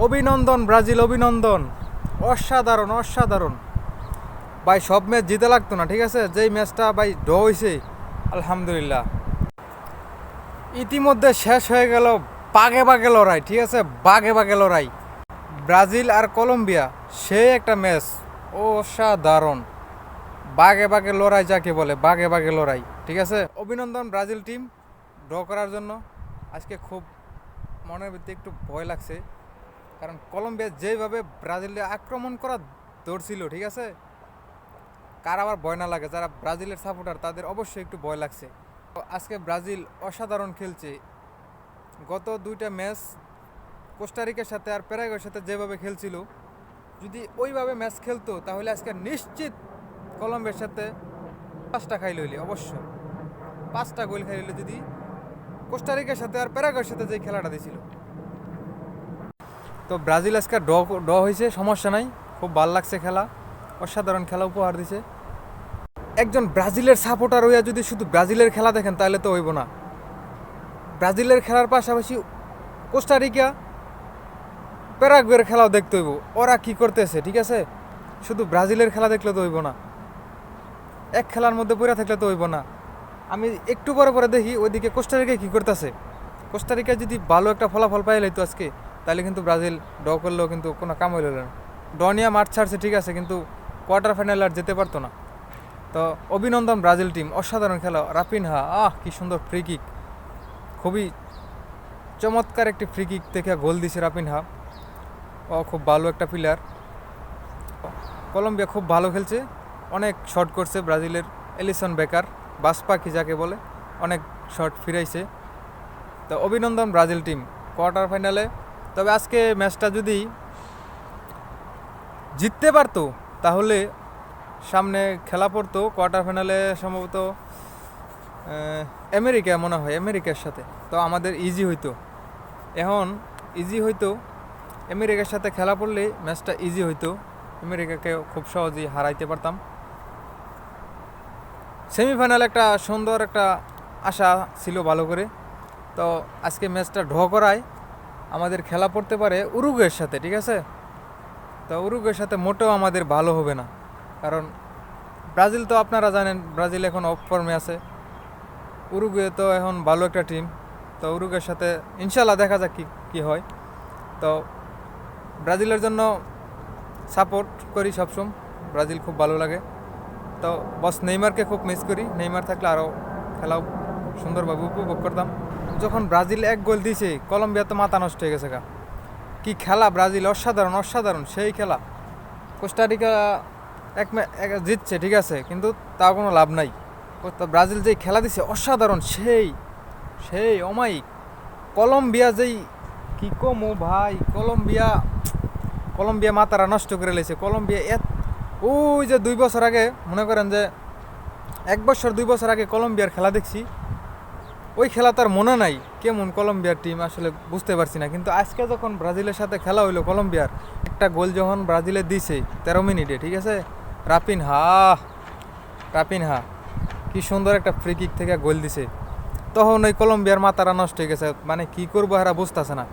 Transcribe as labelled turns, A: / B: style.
A: অভিনন্দন ব্রাজিল, অভিনন্দন। অসাধারণ অসাধারণ ভাই, সব ম্যাচ জিতে লাগতো না, ঠিক আছে? যেই ম্যাচটা ভাই ড্র হয়েছে, আলহামদুলিল্লাহ। ইতিমধ্যে শেষ হয়ে গেল বাঘে বাঘে লড়াই, ঠিক আছে? বাঘে বাঘে লড়াই, ব্রাজিল আর কলম্বিয়া, সে একটা ম্যাচ অসাধারণ। বাঘে বাঘে লড়াই যাকে বলে, বাঘে বাঘে লড়াই, ঠিক আছে? অভিনন্দন ব্রাজিল টিম ড্র করার জন্য। আজকে খুব মনের ভিতরে একটু ভয় লাগছে, কারণ কলম্বিয়া যেভাবে ব্রাজিলে আক্রমণ করা দৌড়ছিল, ঠিক আছে? কার আবার ভয় না লাগে? যারা ব্রাজিলের সাপোর্টার তাদের অবশ্যই একটু ভয় লাগছে। আজকে ব্রাজিল অসাধারণ খেলছে। গত দুইটা ম্যাচ কোস্টারিকার সাথে আর প্যারাগুয়ের সাথে যেভাবে খেলছিল, যদি ওইভাবে ম্যাচ খেলতো তাহলে আজকে নিশ্চিত কলম্বিয়ার সাথে 5টা খাই লইলে, অবশ্যই 5টা গোল খাই লইলে, যদি কোস্টারিকার সাথে আর প্যারাগুয়ের সাথে যে খেলাটা দিয়েছিল। তো ব্রাজিল আজকে ড্র হয়েছে, সমস্যা নাই, খুব ভালো লাগছে খেলা, অসাধারণ খেলা উপহার দিছে। একজন ব্রাজিলের সাপোর্টার হইয়া যদি শুধু ব্রাজিলের খেলা দেখেন তাহলে তো হইব না। ব্রাজিলের খেলার পাশাপাশি কোস্টারিকা প্যারাগুয়ের খেলাও দেখতে হইব, ওরা কি করতেছে, ঠিক আছে? শুধু ব্রাজিলের খেলা দেখলে তো হইব না, এক খেলার মধ্যে পড়ে থাকলে তো হইব না। আমি একটু পরে পরে দেখি ওইদিকে কোস্টারিকা কী করতেছে। কোস্টারিকা যদি ভালো একটা ফলাফল পাই লাইতো আজকে, তাহলে কিন্তু ব্রাজিল ড্র করলেও কিন্তু কোনো কাম হইল না। ড্র নিয়ে মাঠ ছাড়ছে, ঠিক আছে, কিন্তু কোয়ার্টার ফাইনাল আর যেতে পারতো না। তো অভিনন্দন ব্রাজিল টিম, অসাধারণ খেলা। রাফিনহা, কি সুন্দর ফ্রি কিক, খুবই চমৎকার একটি ফ্রি কিক থেকে গোল দিছে রাফিনহা। ও খুব ভালো একটা প্লেয়ার। কলম্বিয়া খুব ভালো খেলছে, অনেক শট করছে ব্রাজিলের এলিসন বেকার, বাস পাখি যাকে বলে, অনেক শট ফিরাইছে। তো অভিনন্দন ব্রাজিল টিম কোয়ার্টার ফাইনালে। তবে আজকে ম্যাচটা যদি জিততে পারতো তাহলে সামনে খেলা পড়তো কোয়ার্টার ফাইনালে সম্ভবত আমেরিকা, মনে হয় আমেরিকার সাথে। তো আমাদের ইজি হইতো, এখন ইজি হইতো, আমেরিকার সাথে খেলা পড়লে ম্যাচটা ইজি হইতো, আমেরিকাকে খুব সহজেই হারাইতে পারতাম। সেমিফাইনাল একটা সুন্দর একটা আশা ছিল ভালো করে। তো আজকে ম্যাচটা ড্র করায় আমাদের খেলা পড়তে পারে উরুগুয়ের সাথে, ঠিক আছে? তো উরুগুয়ের সাথে মোটেও আমাদের ভালো হবে না, কারণ ব্রাজিল তো আপনারা জানেন ব্রাজিল এখন অফ ফর্মে আছে। উরুগুয়ে তো এখন ভালো একটা টিম। তো উরুগুয়ের সাথে ইনশাল্লাহ দেখা যাক কি হয়। তো ব্রাজিলের জন্য সাপোর্ট করি সবসময়, ব্রাজিল খুব ভালো লাগে। তো বস নেইমারকে খুব মিস করি, নেইমার থাকলে আরও খেলাও সুন্দরভাবে উপভোগ করতাম। যখন ব্রাজিল এক গোল দিয়েছে, কলম্বিয়া তো মাথা নষ্ট হয়ে গেছে। কি খেলা ব্রাজিল, অসাধারণ অসাধারণ সেই খেলা। কোস্টারিকা এক জিতছে, ঠিক আছে, কিন্তু তাও কোনো লাভ নাই। তো ব্রাজিল যেই খেলা দিছে অসাধারণ, সেই সেই অমায়িক। কলম্বিয়া যেই কি কমো ভাই, কলম্বিয়া মাথারা নষ্ট করে লেছে। কলম্বিয়া ওই যে 2 বছর আগে, মনে করেন যে 1 বছর 2 বছর আগে কলম্বিয়ার খেলা দেখছি, ওই খেলা তার মনে নাই কেমন কলম্বিয়ার টিম, আসলে বুঝতে পারছি না। কিন্তু আজকে যখন ব্রাজিলের সাথে খেলা হইলো, কলম্বিয়ার একটা গোল যখন ব্রাজিলে দিছে 13 মিনিটে, ঠিক আছে, রাফিনহা কি সুন্দর একটা ফ্রি কিক থেকে গোল দিছে, তখন ওই কলম্বিয়ার মাথারা নষ্ট হয়ে গেছে। মানে কি করবো এরা বুঝতেছে না।